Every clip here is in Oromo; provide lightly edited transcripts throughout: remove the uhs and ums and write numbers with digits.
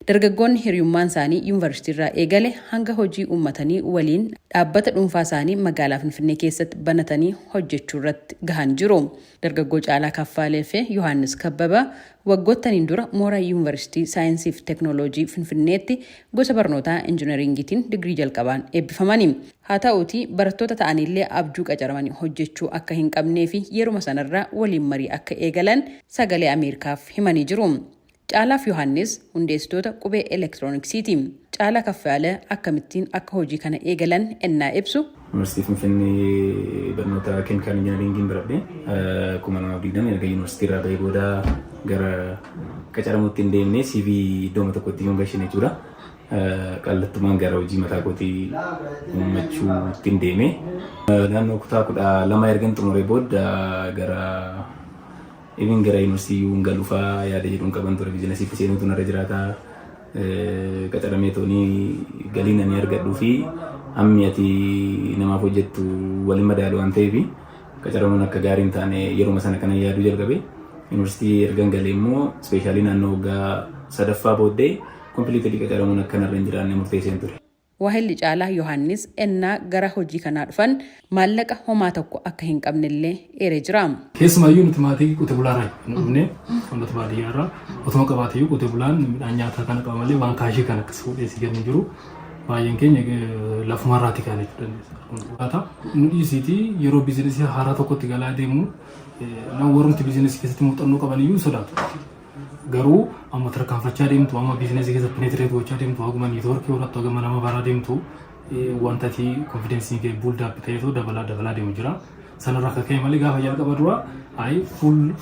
Dargaggoonni hiriyummaan isaanii yuunivarsiitii irraa eegale hanga hojii uummatanii waliin dhaabbata dhuunfaa isaanii magaalaa Finfinnee keessatti banatanii hojjechuu irratti gahan jiru. Dargaggoo Caalaa Kaffaalee fi Yohaannis Kabbaba waggootaniin dura mooraa yuunivarsiitii saayinsii fi teeknooloojii Finfinneetti gosa barnootaa injiinaringiitiin digirii jalqabaan eebbifamani. Haa ta'uutii barattoota ta'anillee abjuu qacaramanii hojjechuu akka hin qabnee fi yeruma sanarraa waliin marii akka eegalan sagalee Ameerikaaf himanii jiru. Caalaa fi Yohaannis hundeessitoota qubee elektirooniksiiti. Caalaa Kaffaalee akkamittiin akka hojii kana eegalan ennaa ibsu. Yuunivarsiitii Finfinnee barnoota keemikaala injiinaringiin baradhee 2020 erga yuunivarsiitii irraa bahee booda gara qacaramuutti hin deemnee CV iddoo tokkotti hin gashinee jechuudha. Qallattumaan gara hojii mataa kootii uummachuutti hin deemee. Naannoo kutaa 12 ergan xumuree booda gara yuunivarsiitii galuufaa yaada jedhuun qaban ture. Biizinasii fi seenuutu narra jiraataa qacaramee toonii galii nani argadhuu fi hammi ati namaaf hojjettu waliin madaalu waan ta'eef qacaramuun akka gaarii hin taane yeruma sana kana yaaduu jalqabe. Yuunivarsiitii ergan galee immoo ispeeshaalii naannoo waggaa sadaffaa booddee kompiiliitilii qacaramuun akka narra hin jiraanne murteesseen ture. Waahilli Caalaa Yohaannis ennaa gara hojii kanaa dhufan maallaqa homaa tokko akka hin qabnellee eeree jira. Keessumaayyuu nuti maatii qotee bulaarraa hin dhufne wantoota baadiyyaarraa otuma qabaateeyyuu qotee bulaan midhaan nyaataa kana qaba malee waan kaashii kan akkas fuudhee si kennu jiru. Baay'een keenya lafumarraati kan jechuudha. Nu dhiisiitii yeroo biizinesii haaraa tokkotti galaa deemu warrumti biizinesii keessatti muuxannoo qabaniyyuu sodaatu. Garuu amma tarkaanfachaa deemtu amma biizinesii keessatti peneetireet gochaa deemtu haguma niitoorkii horattu haguma nama baraa deemtu wanta ati konfidensiin kee buuldaappi ta'eetoo dabalaa deemu jira. Sanarraa akka ka'e malee gaafa jalqaba dura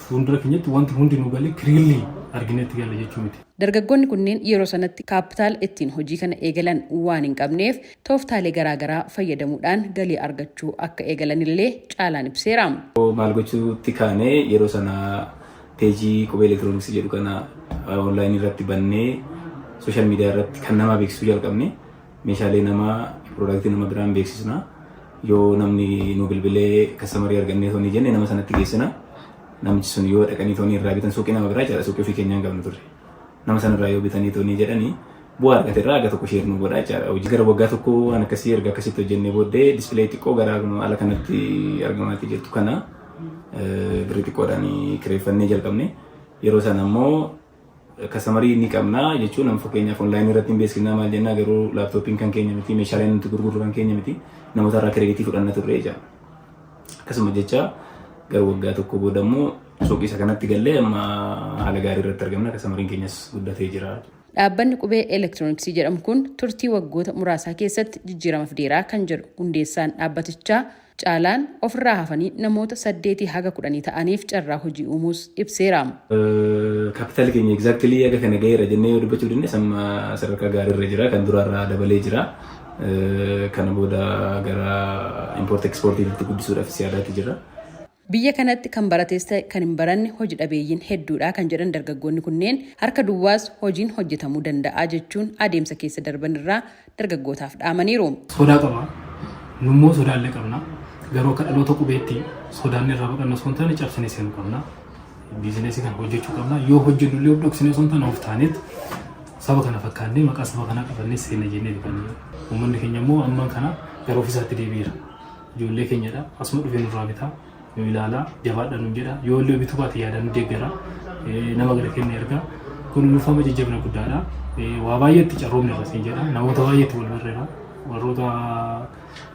fuuldura keenyatti wanti hundi nu galee kiriilii arginetti gala jechuu miti. Dargaggoonni kunneen yeroo sanatti kaapitaala ittiin hojii kana eegalan waan hin qabneef tooftaalee garaagaraa fayyadamuudhaan galii argachuu akka eegalanillee Caalaan ibseera. Maal gochuutti kaanee yeroo sana peejii qubee elektirooniksii jedhu kana onlaayinii irratti bannee sooshaal miidiyaa irratti kan nama beeksisuu jalqabne meeshaalee namaa piroodaaktii nama biraan beeksisna. Yoo namni nu bilbilee kastamarii argannee toonii jenne nama sanatti geessina. Namichi sun yoo dhaqanii toonii irraa bitan suuqii nama biraa jechaadha. Suuqii ofii keenyaan qabnu turre. Nama sanarraa yoo bitanii toonii jedhanii bu'aa argate irraa aga tokko sheer nu godha jechaadha. Hojii gara waggaa tokko waan akkasii erga akkasitti hojjennee booddee dispilee xiqqoo gara ala kanatti argamaatti jirtu kana birrii xiqqoodhaan kireeffannee jalqabne. Yeroo sana immoo kastamarii ni qabna jechuun nama fakkeenyaaf onlaayinii irratti hin beeksifnaa maal jennaa garuu laaptooppiin kan keenya miti meeshaaleen nuti gurgurru kan keenya miti namoota irraa kireeditii fudhanna turre jecha. Akkasuma jecha gara waggaa tokko booda immoo suuqii isa kanatti gallee amma haala gaarii irratti argamna kastamariin keenyas guddatee jira. Dhaabbanni qubee elektirooniksii jedhamu kun turtii waggoota muraasaa keessatti jijjiirama fideeraa kan jedhu hundeessaan dhaabbatichaa Caalaan ofirraa hafanii namoota 8 haga 10 ta'aniif carraa hojii uumuus ibseera. Kaapitaali keenya egzaaktilii aga kana gaheera jennee yoo dubbachuu dandeenya amma sadarkaa gaarii irra jira kan duraarraa dabalee jira. Kana booda gara impoort ekspoortiitti guddisuudhaaf yaadaatti jira. Biyya kanatti kan barates ta'e kan hin baranne hojii dhabeeyyiin hedduudha kan jedhan dargaggoonni kunneen harka duwwaas hojiin hojjetamuu danda'a jechuun adeemsa keessa darban irraa dargaggootaaf dhaamaniiru. Sodaa qaba. Nummoo sodaallee qabna. Garuu akka dhaloota qubeetti sodaan irraa baqanna osoo hin taane cabsinee seenuu qabna. Biizinesii kana hojjechuu qabna. Yoo hojjennu illee dhoksinee osoo hin taane of taaneet saba kana fakkaannee maqaa saba kanaa qabannee seena jennee dhiqannee. Uummanni keenya immoo ammaan kana gara ofiisaatti deebi'eera. Ijoollee keenyadha. Asuma dhufee nurraa bitaa. Yoo ilaalaa jabaadha nu jedha. Yoo illee bituu baate yaada nu deeggara. Nama gara keenya erga. Kun nuufama jajjabina guddaadha. Waa baay'eetti carroomne irra siin jedha. Namoota baay'eetti wal barreera. Warroota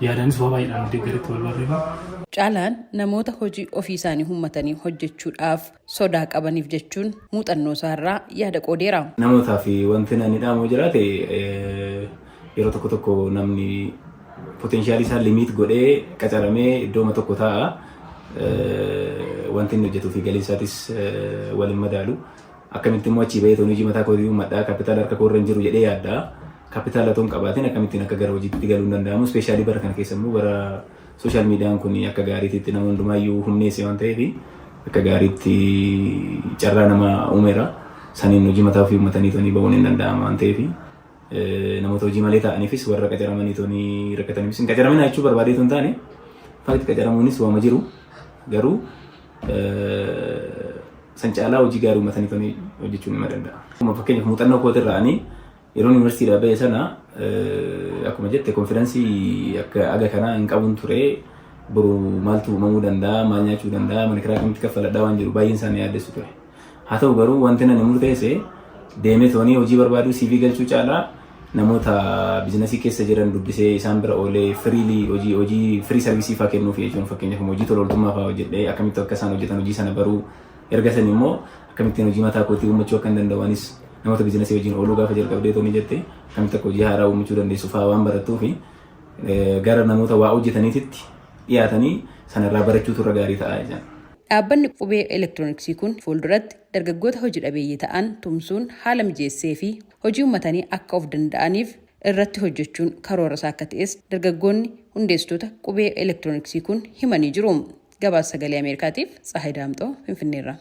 yaadanis waa baay'eedhaan deeggaritti wal barreera. Caalaan namoota hojii ofii isaanii uummatanii hojjechuudhaaf sodaa qabaniif jechuun muuxannoo isaarraa yaada qoodeera. Namootaa fi wanti nani dhaamu jiraate yeroo tokko tokko namni poteenshaalii isaa limiit godhee qacaramee iddooma tokko taa'a. Wanti inni hojjetuu fi galii isaatis waliin madaalu. Akkamitti immoo achii bahee toon hojii mataa kootii uummadhaa kaapitaala harka koorra hin jiru jedhee yaaddaa. Kaapitaala toon qabaatiin akkamittiin akka gara hojiitti galuu hin danda'amu. Ispeeshaalii bara kana keessa immoo bara sooshaal miidiyaan kun akka gaariitti nama hundumaayyuu humneesse waan ta'eef akka gaariitti carraa nama uumeera. Saniin hojii mataa ofii uummatanii toonii bahuun hin danda'amu waan ta'eef namoota hojii malee ta'aniifis warra qacaramanii toonii rakkataniifis hin qacaramina jechuu barbaadee toon taane fakkiitti qacaramuunis waama jiru garuu san caalaa hojii gaarii uummatanii toonii hojjechuun nima danda'a. Fakkeenyaaf muuxannoo kootirraanii Yeroo yuunivarsiitiidhaa ba'e sana akkuma jette konfiraansii akka aga kanaa hin qabun ture. Boru maaltu uumamuu danda'a, maal nyaachuu danda'a, mana kiraa kamitti kaffaladhaa waan jiru baay'een isaanii yaaddessu ture. Haa ta'u garuu wanti nani murteesse deemee toonii hojii barbaaduu CV galchuu caalaa namoota biizinasii keessa jiran dubbisee isaan bira oolee firiilii hojii firii sarvisii fa'aa kennuuf jechuun fakkeenyaaf hojii tola ooltummaa fa'aa hojjedhee akkamitti akka isaan hojjetan hojii sana baruu erga san immoo akkamittiin hojii mataa kootii uummachuu akka hin danda'anis namoota biizinasii wajjin ooluu gaafa jalqabdee toonii jette akkamitti akka hojii haaraa uumachuu dandeessu fa'aa waan barattuu fi gara namoota waa hojjetaniititti dhiyaatanii sanarraa barachuutu irra gaarii ta'a jedhan. Dhaabbanni qubee elektirooniksii kun fuulduratti dargaggoota hojii dhabeeyyii ta'an tumsuun haala mijeessee fi hojii uummatanii akka of danda'aniif irratti hojjechuun karoora isaa akka ta'es dargaggoonni hundeessitoota qubee elektirooniksii kun himanii jiru. Gabaasa Sagalee Ameerikaatiif Tsahayi Daamxoo Finfinneerra.